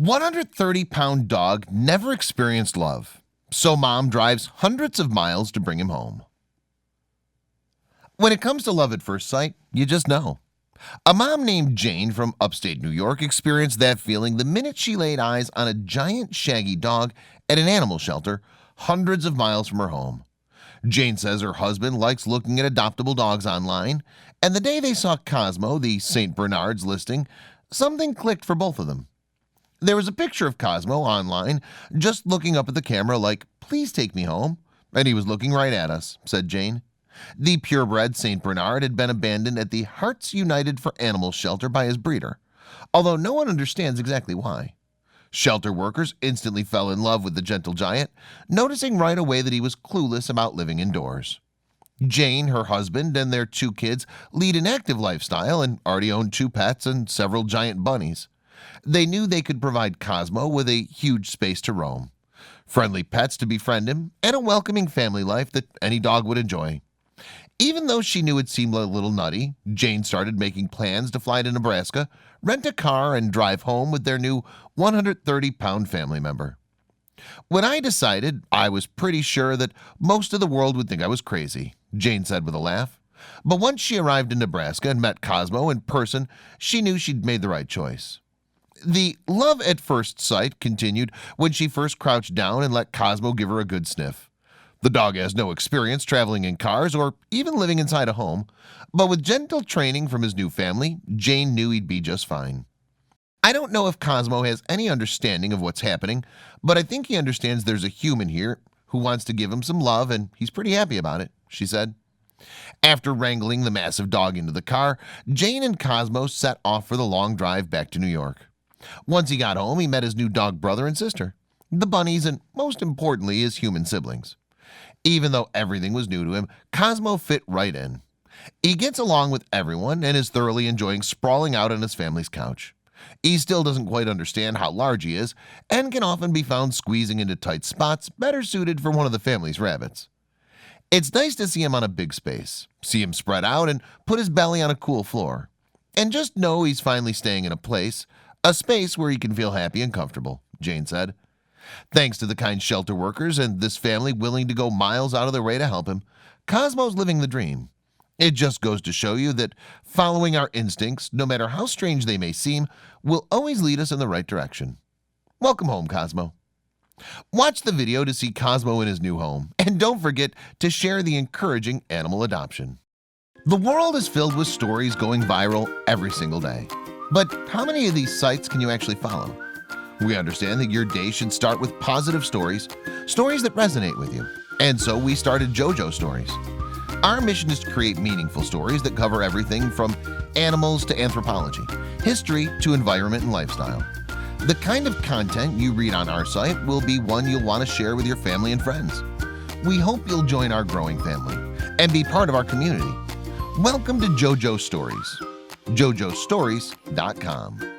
130-pound dog never experienced love, so mom drives hundreds of miles to bring him home. When it comes to love at first sight, you just know. A mom named Jane from upstate New York experienced that feeling the minute she laid eyes on a giant shaggy dog at an animal shelter hundreds of miles from her home. Jane says her husband likes looking at adoptable dogs online, and the day they saw Cosmo, the St. Bernard's listing, something clicked for both of them. There was a picture of Cosmo online just looking up at the camera like, "Please take me home," and he was looking right at us, said Jane. The purebred St. Bernard had been abandoned at the Hearts United for Animals shelter by his breeder, although no one understands exactly why. Shelter workers instantly fell in love with the gentle giant, noticing right away that he was clueless about living indoors. Jane, her husband, and their 2 kids lead an active lifestyle and already own 2 pets and several giant bunnies. They knew they could provide Cosmo with a huge space to roam, friendly pets to befriend him, and a welcoming family life that any dog would enjoy. Even though she knew it seemed a little nutty, Jane started making plans to fly to Nebraska, rent a car, and drive home with their new 130-pound family member. When I decided, I was pretty sure that most of the world would think I was crazy, Jane said with a laugh. But once she arrived in Nebraska and met Cosmo in person, she knew she'd made the right choice. The love at first sight continued when she first crouched down and let Cosmo give her a good sniff. The dog has no experience traveling in cars or even living inside a home, but with gentle training from his new family, Jane knew he'd be just fine. "I don't know if Cosmo has any understanding of what's happening, but I think he understands there's a human here who wants to give him some love, and he's pretty happy about it," she said. After wrangling the massive dog into the car, Jane and Cosmo set off for the long drive back to New York. Once he got home, he met his new dog brother and sister, the bunnies, and most importantly, his human siblings. Even though everything was new to him, Cosmo fit right in. He gets along with everyone and is thoroughly enjoying sprawling out on his family's couch. He still doesn't quite understand how large he is and can often be found squeezing into tight spots better suited for one of the family's rabbits. It's nice to see him on a big space, see him spread out and put his belly on a cool floor. And just know he's finally staying in a space where he can feel happy and comfortable, Jane said. Thanks to the kind shelter workers and this family willing to go miles out of their way to help him, Cosmo's living the dream. It just goes to show you that following our instincts, no matter how strange they may seem, will always lead us in the right direction. Welcome home, Cosmo. Watch the video to see Cosmo in his new home, and don't forget to share the encouraging animal adoption. The world is filled with stories going viral every single day. But how many of these sites can you actually follow? We understand that your day should start with positive stories that resonate with you. And so we started JoJo Stories. Our mission is to create meaningful stories that cover everything from animals to anthropology, history to environment and lifestyle. The kind of content you read on our site will be one you'll want to share with your family and friends. We hope you'll join our growing family and be part of our community. Welcome to JoJo Stories. JoJoStories.com.